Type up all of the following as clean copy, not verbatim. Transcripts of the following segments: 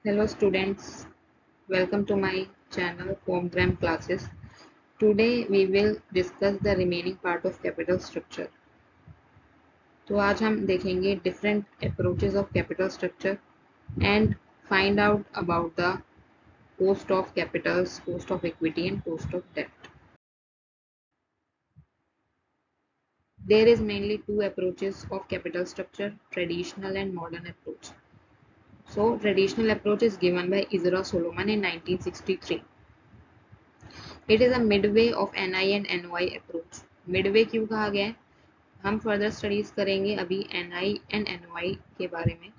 Hello students, welcome to my channel Homegram Classes. Today we will discuss the remaining part of capital structure. तो आज हम देखेंगे different approaches of capital structure and find out about the cost of capitals, cost of equity and cost of debt. There is mainly two approaches of capital structure, traditional and modern approach. So traditional approach is given by Ezra Solomon in 1963. It is a Midway of NI and NOI approach. Midway क्यों कहा गया है, हम further studies करेंगे अभी NI and NOI के बारे में.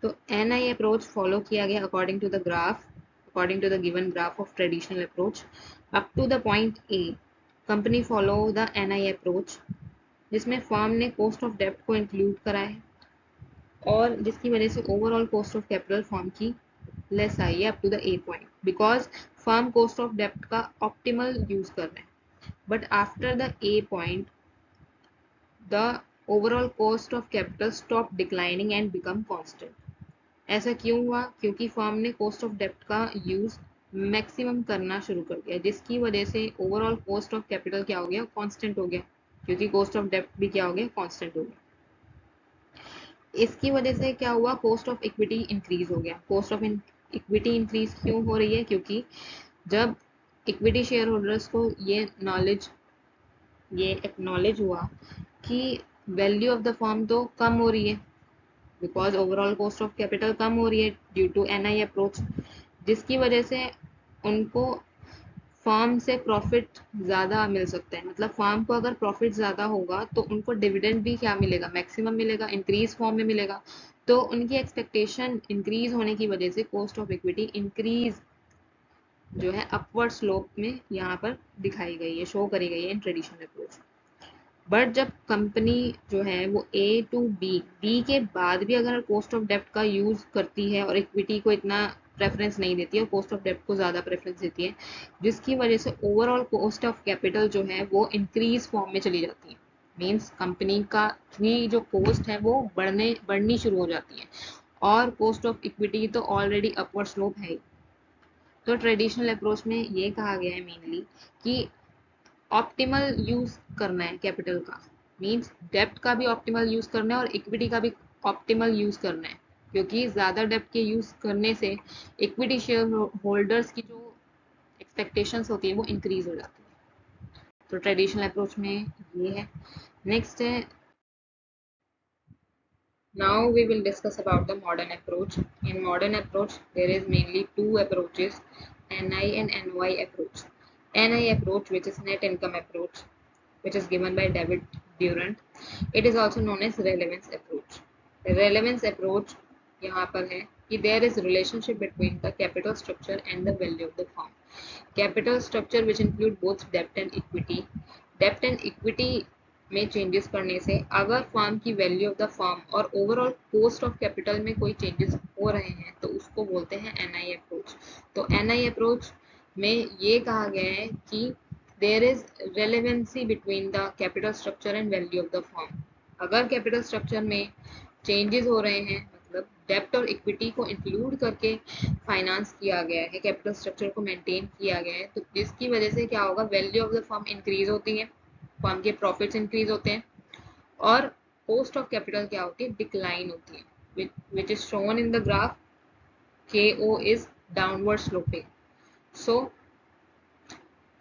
तो NI अप्रोच फॉलो किया गया according to the given graph of traditional approach up to the point A. Company follow the NI approach जिसमें फर्म ने कॉस्ट ऑफ डेप्ट को इंक्लूड करा है और जिसकी वजह से overall cost of capital firm की लेस आई है up to the A point, because firm cost of डेप्ट का ऑप्टिमल यूज कर रहे हैं. But after the A point the overall cost of capital stop declining and become constant. ऐसा क्यों हुआ? क्योंकि फर्म ने कॉस्ट ऑफ डेप्ट का यूज मैक्सिमम करना शुरू कर दिया, जिसकी वजह से ओवरऑल कॉस्ट ऑफ कैपिटल क्या हो गया? कांस्टेंट हो गया, क्योंकि कॉस्ट ऑफ डेप्ट भी क्या हो गया? कांस्टेंट हो गया. इसकी वजह से क्या हुआ? कॉस्ट ऑफ इक्विटी इंक्रीज हो गया. कॉस्ट ऑफ इक्विटी इंक्रीज क्यों हो रही है? क्योंकि जब इक्विटी शेयर होल्डर्स को ये एक्नॉलेज हुआ कि वैल्यू ऑफ द फर्म तो कम हो रही है, because overall cost of capital कम हो रही है ड्यू टू NI अप्रोच, जिसकी वजह से उनको फर्म से प्रॉफिट ज़्यादा मिल सकता है. मतलब फर्म को अगर प्रॉफिट ज़्यादा होगा तो उनको डिविडेंड भी क्या मिलेगा? मैक्सिमम मिलेगा, इंक्रीज फॉर्म में मिलेगा. तो उनकी एक्सपेक्टेशन इंक्रीज होने की वजह से कॉस्ट ऑफ इक्विटी इंक्रीज जो है अपवर्ड स्लोप में यहाँ पर दिखाई गई है, शो करी गई है इन ट्रेडिशनल अप्रोच. बट जब कंपनी जो है वो A टू B के बाद भी अगर कॉस्ट ऑफ डेप्ट का यूज करती है और इक्विटी को इतना प्रेफरेंस नहीं देती है और कॉस्ट ऑफ डेप्ट को ज़्यादा प्रेफरेंस देती है, जिसकी वजह से ओवरऑल कॉस्ट ऑफ कैपिटल जो है वो इंक्रीज फॉर्म में चली जाती है. मीन्स कंपनी का की जो कॉस्ट है वो बढ़नी शुरू हो जाती है और कॉस्ट ऑफ इक्विटी तो ऑलरेडी अपवर्ड स्लोप है ही. तो ट्रेडिशनल अप्रोच में ये कहा गया है मेनली कि ऑप्टिमल यूज करना है कैपिटल का. मींस डेप्ट का भी ऑप्टिमल यूज करना है और इक्विटी का भी ऑप्टिमल यूज करना है, क्योंकि ज़्यादा डेप्ट के यूज करने से इक्विटी शेयर होल्डर्स की जो एक्सपेक्टेशंस होती है वो इंक्रीज हो जाती है. तो ट्रेडिशनल अप्रोच में ये है. नेक्स्ट है, now we will discuss about the modern approach. In modern approach, there is mainly two approaches, NI and NOI approach. NI approach, which is net income approach, which is given by David Durant. It is also known as relevance approach. The relevance approach यहाँ पर है कि there is relationship between the capital structure and the value of the firm. Capital structure which include both debt and equity. Debt and equity में changes करने से अगर firm की value of the firm और ओवरऑल कॉस्ट ऑफ कैपिटल में कोई changes हो रहे हैं तो उसको बोलते हैं NI अप्रोच. तो NI अप्रोच में ये कहा गया है कि there is relevancy between the capital structure and value of the firm. अगर कैपिटल स्ट्रक्चर में चेंजेस हो रहे हैं, मतलब डेप्ट और इक्विटी को इंक्लूड करके फाइनेंस किया गया है, कैपिटल स्ट्रक्चर को मेंटेन किया गया है, तो जिसकी वजह से क्या होगा? Value of the firm increase होती है, फर्म के प्रॉफिट्स इंक्रीज होते हैं और कॉस्ट ऑफ कैपिटल क्या होती है? डिक्लाइन होती है, which is shown in the graph. KO is downward sloping. So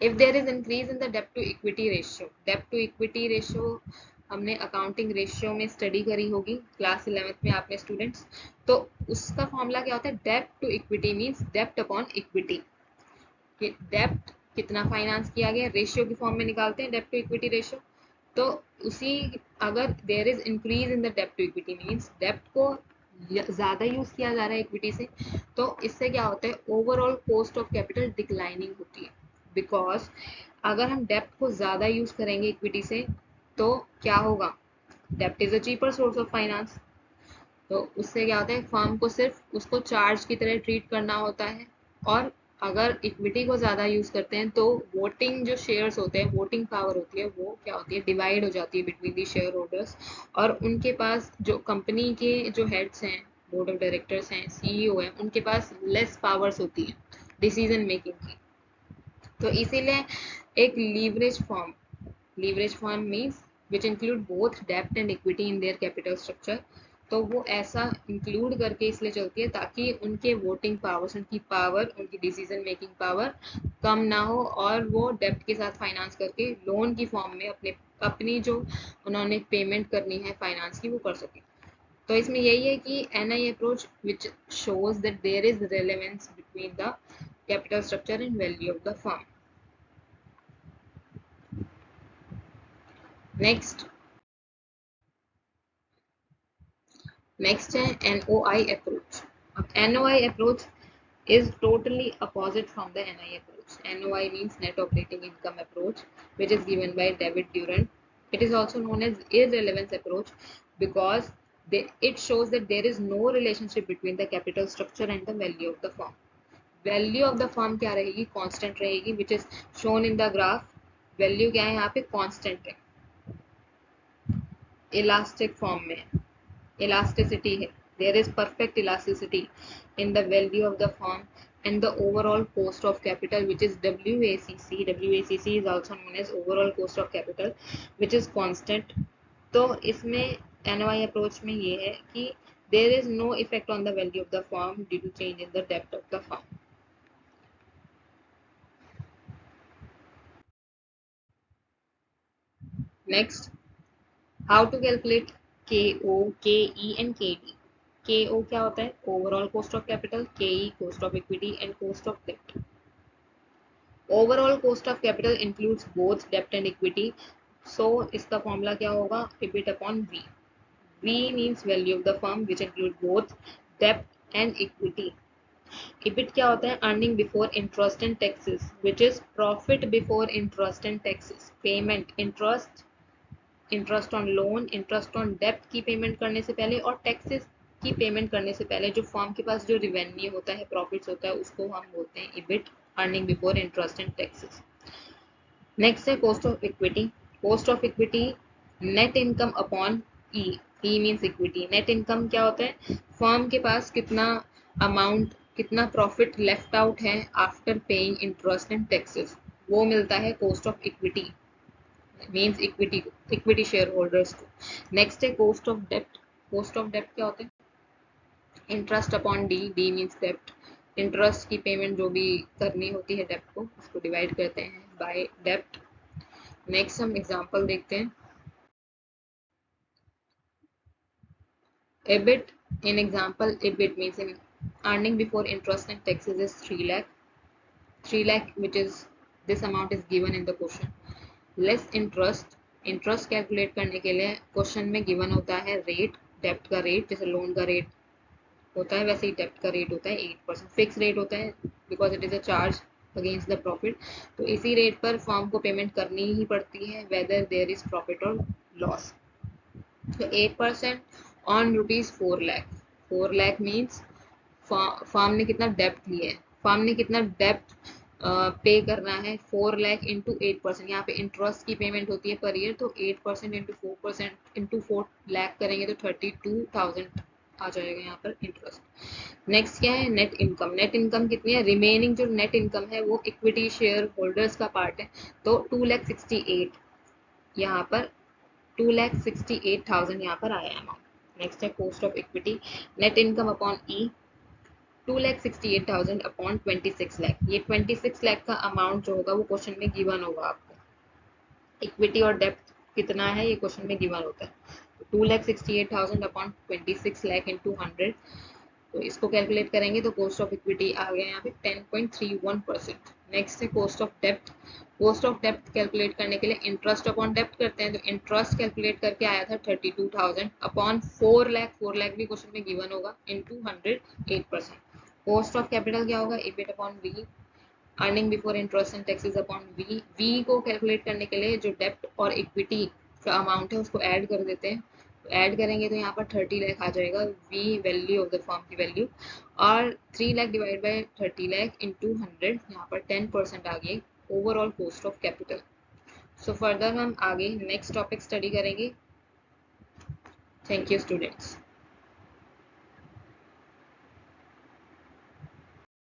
if there is increase in the debt to equity ratio हमने अकाउंटिंग रेशियो में स्टडी करी होगी क्लास 11th में आपने स्टूडेंट्स. तो उसका फॉर्मूला क्या होता है? डेप्ट to equity means dept upon equity. डेप्ट कितना फाइनेंस किया गया, रेशियो की फॉर्म में निकालते हैं डेप्ट टू इक्विटी रेशियो. तो उसी अगर there is increase in the dept to equity means डेप्ट को ज़्यादा यूज किया जा रहा है इक्विटी से, तो इससे क्या होता है? Overall cost of capital declining होती है. बिकॉज अगर हम डेप्ट को ज़्यादा यूज करेंगे इक्विटी से तो क्या होगा? डेप्ट is a cheaper source of finance. तो उससे क्या होता है? फर्म को सिर्फ उसको चार्ज की तरह ट्रीट करना होता है. और अगर इक्विटी को ज़्यादा यूज़ करते हैं तो वोटिंग जो शेयर्स होते हैं, वोटिंग पावर होती है, वो क्या होती है? डिवाइड हो जाती है बिटवीन दी शेयर होल्डर्स. और उनके पास जो कंपनी के जो हेड्स हैं बोर्ड ऑफ डायरेक्टर्स हैं, सीईओ है, उनके पास लेस पावर्स होती है डिसीजन मेकिंग की। तो इसीलिए एक leverage form means which include both डेप्ट and equity in their capital structure. तो वो ऐसा इंक्लूड करके इसलिए चलती है ताकि उनके वोटिंग पावर्स, उनकी पावर, उनकी डिसीजन मेकिंग पावर कम ना हो, और वो डेप्ट के साथ फाइनेंस करके लोन की फॉर्म में अपनी जो उन्होंने पेमेंट करनी है फाइनेंस की वो कर सके। तो इसमें यही है कि NI approach which shows that there is relevance between the capital structure and value of the firm. Next है एनओआई अप्रोच। अब NOI approach is totally opposite from the NI approach. NOI means net operating income approach, which is given by David Durant. It is also known as irrelevance approach because it shows that there is no relationship between the capital structure and the value of the firm. Value of the firm क्या रहेगी? Constant रहेगी, which is shown in the graph. Value क्या है यहाँ पे? Constant है, elastic form में, elasticity है, there is perfect elasticity in the value of the firm and the overall cost of capital, which is WACC is also known as overall cost of capital, which is constant. तो इसमें NOI approach में ये है कि there is no effect on the value of the firm due to change in the debt of the firm. Next, how to calculate KO, KE and KD. KO क्या होता है? Overall cost of capital, KE cost of equity and cost of डेप्ट। Overall cost of capital includes both डेप्ट and equity, so इसका formula क्या होगा? EBIT upon V. V means value of the firm which include both debt and equity. EBIT क्या होता है? Earning before interest and taxes, which is profit before interest and taxes. Payment, interest on loan, interest on डेप्ट की payment करने से पहले और taxes की पेमेंट करने से पहले जो फर्म के पास जो रिवेन्यू होता है, प्रॉफिट्स होता है, उसको हम बोलते हैं EBIT, earning before interest and taxes. Next है cost of equity. Cost of equity net income upon E. E means equity. Net income क्या होता है? फर्म के पास कितना अमाउंट, कितना प्रॉफिट लेफ्ट आउट है after paying interest and taxes, वो मिलता है cost of equity, means equity share holders को। नेक्स्ट है कॉस्ट ऑफ डेप्ट। कॉस्ट ऑफ डेप्ट क्या होता है? Interest upon D. D means डेप्ट। इंटरेस्ट की पेमेंट जो भी करनी होती है डेप्ट को, उसको डिवाइड करते हैं बाय डेप्ट। नेक्स्ट हम एग्जांपल देखते हैं। EBIT in example, EBIT means in earning before interest and taxes is 3 lakh, 3 lakh, which is this amount is given in the question. Less interest. Interest calculate करने के लिए question में given होता है rate, डेप्ट का rate, जैसे loan का rate होता है वैसे ही डेप्ट का रेट होता है 8%, फिक्स रेट होता है because it is a charge against the profit. तो इसी रेट पर फर्म को पेमेंट करनी ही पड़ती है वेदर देयर इज प्रॉफिट और लॉस। तो 8% on ₹4 lakh. 4 lakh means firm ने कितना डेप्ट लिया है, फर्म ने कितना डेप्ट पे करना है, 4 लाख इंटू 8%। यहाँ पे इंटरेस्ट की पेमेंट होती है पर ईयर, तो 8% इंटू 4% इंटू 4 लाख करेंगे तो 32,000 आ जाएगा यहाँ पर इंटरेस्ट। नेक्स्ट क्या है? Net income. नेट इनकम कितनी है? रिमेनिंग जो नेट इनकम है वो इक्विटी शेयर होल्डर्स का पार्ट है, तो 2,68,000 यहाँ पर 2,68,000 यहाँ पर आया अमाउंट। नेक्स्ट है cost of equity. Net income upon E, 2,68,000 upon 26 lakh. ये 26 लाख का अमाउंट जो होगा वो क्वेश्चन में गिवन होगा आपको। इक्विटी और डेप्ट कितना है ये क्वेश्चन में गिवन होता है। 2,68,000 अपॉन 26 लाख इंटू 100, तो इसको कैलकुलेट करेंगे तो कॉस्ट ऑफ इक्विटी आ गया यहाँ पे 10.31%। नेक्स्ट है कॉस्ट ऑफ डेप्ट। कॉस्ट ऑफ डेप्ट कैलकुलेट करने के लिए इंटरेस्ट अपॉन डेप्ट करते हैं, तो इंटरेस्ट कैलकुलेट करके आया था 32,000 अपॉन 4 लाख, 4 लाख भी क्वेश्चन में गिवन होगा, इंटू 100, 8%। कॉस्ट ऑफ कैपिटल क्या होगा? EBIT upon V। Earning before interest and taxes upon V। V को कैलकुलेट करने के लिए जो डेप्ट और इक्विटी का अमाउंट है उसको ऐड कर देते हैं, ऐड करेंगे तो यहाँ पर 30 लाख आ जाएगा, V value of the firm की वैल्यू, और 3 lakh divide by 30 lakh into 100, यहाँ पर 10% आ गई overall cost of capital. So further हम आगे नेक्स्ट टॉपिक स्टडी करेंगे। Thank you students.